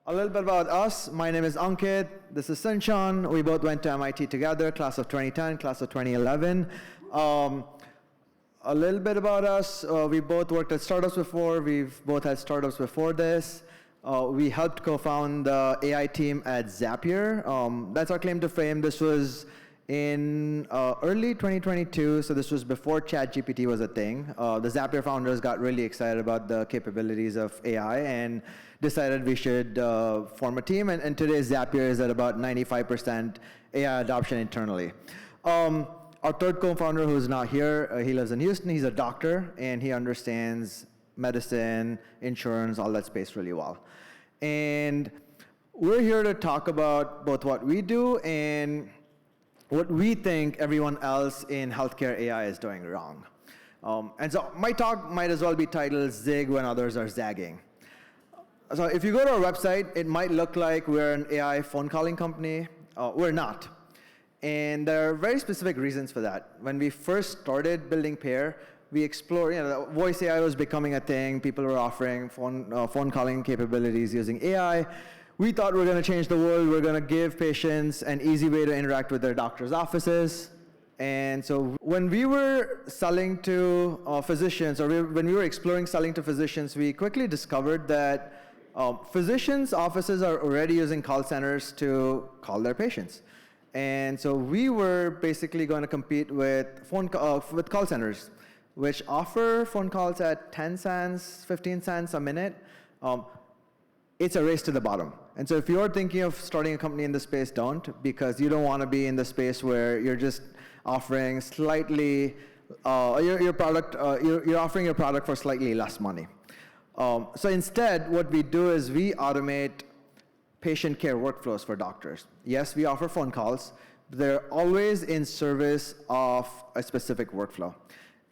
A little bit about us. My name is Ankit. This is Sinchan. We both went to MIT together, class of 2010, class of 2011. A little bit about us. We both worked at startups before. We've both had startups before this. We helped co-found the AI team at Zapier. That's our claim to fame. This was in early 2022, so this was before ChatGPT was a thing. The Zapier founders got really excited about the capabilities of AI and decided we should form a team, and today Zapier is at about 95% AI adoption internally. Our third co-founder, who's not here, he lives in Houston. He's a doctor, and he understands medicine, insurance, all that space really well. And we're here to talk about both what we do and what we think everyone else in healthcare AI is doing wrong. And so my talk might as well be titled Zig When Others Are Zagging. So if you go to our website, it might look like we're an AI phone calling company. We're not. And there are very specific reasons for that. When we first started building Pear, we explored, voice AI was becoming a thing. People were offering phone calling capabilities using AI. We thought we were going to change the world. We're going to give patients an easy way to interact with their doctor's offices. And so when we were selling to physicians, or when we were exploring selling to physicians, we quickly discovered that physicians' offices are already using call centers to call their patients. And so we were basically going to compete with with call centers, which offer phone calls at 10 cents, 15 cents a minute. It's a race to the bottom. And so if you're thinking of starting a company in this space, don't, because you don't want to be in the space where you're just offering slightly, your product, you're offering your product for slightly less money. So instead, what we do is we automate patient care workflows for doctors. Yes, we offer phone calls, but they're always in service of a specific workflow.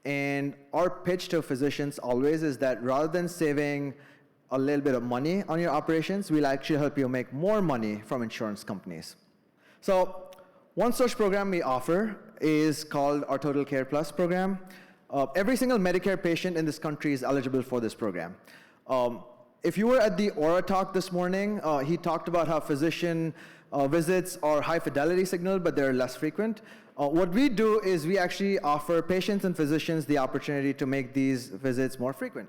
And our pitch to physicians always is that rather than saving a little bit of money on your operations, we'll actually help you make more money from insurance companies. So one such program we offer is called our Total Care Plus program. Every single Medicare patient in this country is eligible for this program. If you were at the Aura talk this morning, he talked about how physician visits are high fidelity signal, but they're less frequent. What we do is we actually offer patients and physicians the opportunity to make these visits more frequent.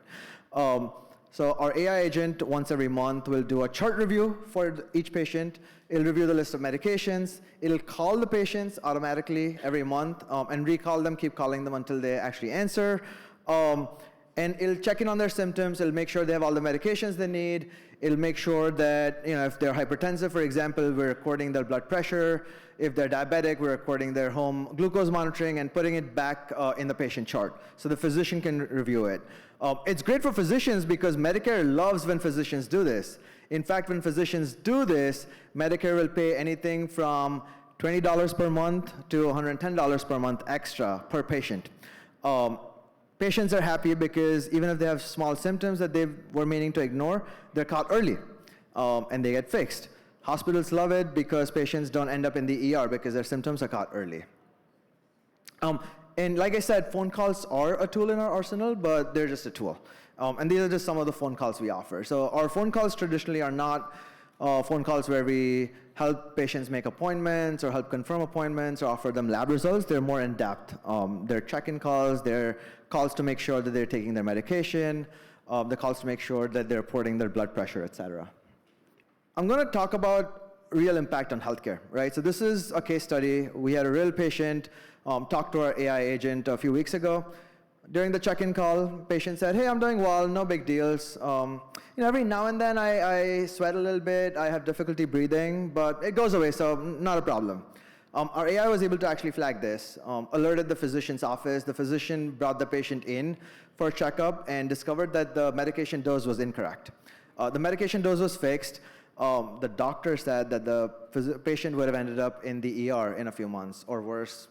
So our AI agent, once every month, will do a chart review for each patient. It'll review the list of medications. It'll call the patients automatically every month and recall them, keep calling them until they actually answer. And it'll check in on their symptoms. It'll make sure they have all the medications they need. It'll make sure that, if they're hypertensive, for example, we're recording their blood pressure. If they're diabetic, we're recording their home glucose monitoring and putting it back in the patient chart so the physician can review it. It's great for physicians because Medicare loves when physicians do this. In fact, when physicians do this, Medicare will pay anything from $20 per month to $110 per month extra per patient. Patients are happy because even if they have small symptoms that they were meaning to ignore, they're caught early and they get fixed. Hospitals love it because patients don't end up in the ER because their symptoms are caught early. And like I said, phone calls are a tool in our arsenal, but they're just a tool. And these are just some of the phone calls we offer. So our phone calls traditionally are not phone calls where we help patients make appointments or help confirm appointments or offer them lab results. They're more in-depth. They're check-in calls. They're calls to make sure that they're taking their medication. The calls to make sure that they're reporting their blood pressure, et cetera. I'm going to talk about real impact on healthcare, right? So this is a case study. We had a real patient talk to our AI agent a few weeks ago. During the check-in call, patient said, "Hey, I'm doing well, no big deals. Every now and then I sweat a little bit, I have difficulty breathing, but it goes away, so not a problem." Our AI was able to actually flag this, alerted the physician's office. The physician brought the patient in for a checkup and discovered that the medication dose was incorrect. The medication dose was fixed. The doctor said that the patient would have ended up in the ER in a few months, or worse,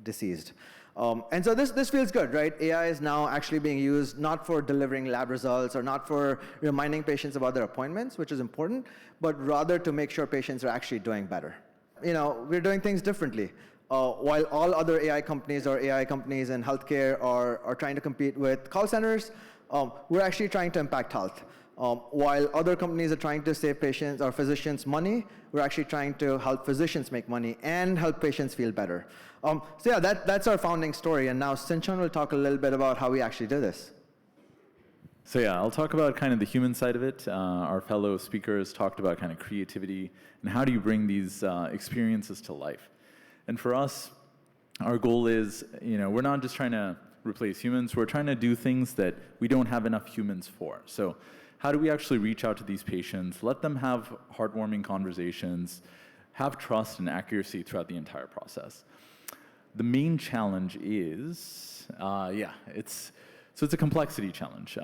deceased. And so this feels good, right? AI is now actually being used not for delivering lab results or not for reminding patients about their appointments, which is important, but rather to make sure patients are actually doing better. We're doing things differently. While all other AI companies or AI companies in healthcare are trying to compete with call centers, we're actually trying to impact health. While other companies are trying to save patients or physicians money, we're actually trying to help physicians make money and help patients feel better. So yeah, that's our founding story. And now Sinchan will talk a little bit about how we actually do this. So yeah, I'll talk about kind of the human side of it. Our fellow speakers talked about kind of creativity and how do you bring these experiences to life. And for us, our goal is, we're not just trying to replace humans, we're trying to do things that we don't have enough humans for. So how do we actually reach out to these patients, let them have heartwarming conversations, have trust and accuracy throughout the entire process? The main challenge is, it's a complexity challenge.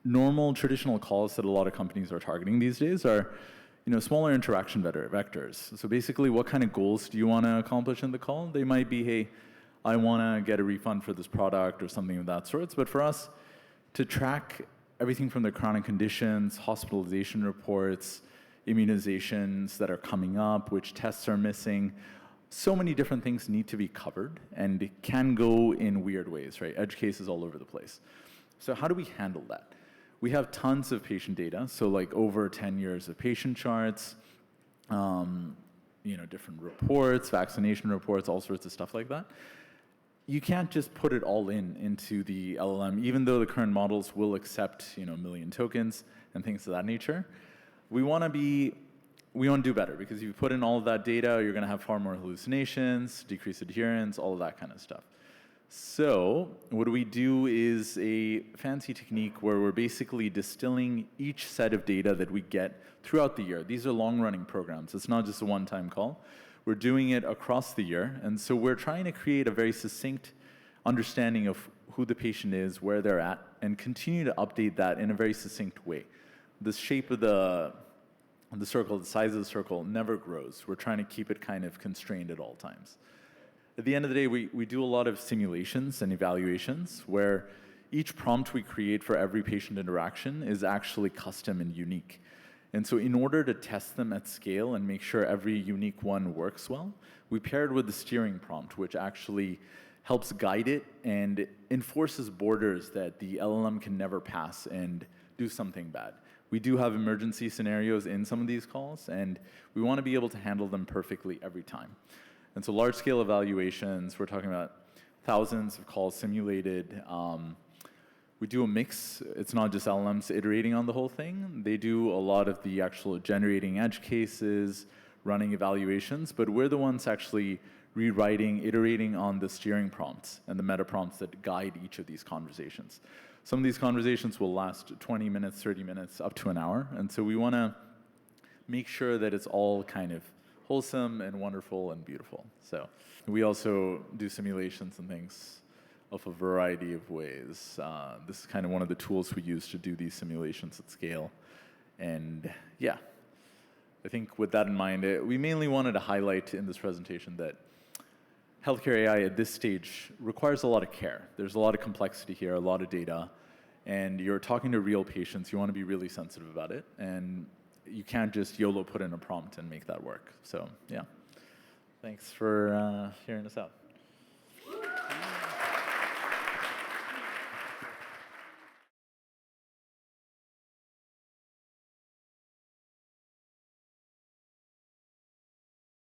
Normal traditional calls that a lot of companies are targeting these days are, smaller interaction vectors. So basically, what kind of goals do you want to accomplish in the call? They might be, hey, I want to get a refund for this product or something of that sort. But for us, to track everything from the chronic conditions, hospitalization reports, immunizations that are coming up, which tests are missing, so many different things need to be covered, and it can go in weird ways, right? Edge cases all over the place. So how do we handle that? We have tons of patient data, so like over 10 years of patient charts, different reports, vaccination reports, all sorts of stuff like that. You can't just put it all into the LLM, even though the current models will accept, a million tokens and things of that nature. We want to do better, because if you put in all of that data, you're going to have far more hallucinations, decreased adherence, all of that kind of stuff. So what we do is a fancy technique where we're basically distilling each set of data that we get throughout the year. These are long-running programs. It's not just a one-time call. We're doing it across the year, and so we're trying to create a very succinct understanding of who the patient is, where they're at, and continue to update that in a very succinct way. The shape of the circle, the size of the circle never grows. We're trying to keep it kind of constrained at all times. At the end of the day, we do a lot of simulations and evaluations where each prompt we create for every patient interaction is actually custom and unique. And so in order to test them at scale and make sure every unique one works well, we paired with the steering prompt, which actually helps guide it and enforces borders that the LLM can never pass and do something bad. We do have emergency scenarios in some of these calls, and we want to be able to handle them perfectly every time. And so large-scale evaluations, we're talking about thousands of calls simulated. We do a mix. It's not just LLMs iterating on the whole thing. They do a lot of the actual generating edge cases, running evaluations, but we're the ones actually rewriting, iterating on the steering prompts and the meta prompts that guide each of these conversations. Some of these conversations will last 20 minutes, 30 minutes, up to an hour. And so we want to make sure that it's all kind of wholesome and wonderful and beautiful. So we also do simulations and things of a variety of ways. This is kind of one of the tools we use to do these simulations at scale. And yeah, I think with that in mind, we mainly wanted to highlight in this presentation that healthcare AI at this stage requires a lot of care. There's a lot of complexity here, a lot of data, and you're talking to real patients. You want to be really sensitive about it, and you can't just YOLO put in a prompt and make that work. So yeah, thanks for hearing us out.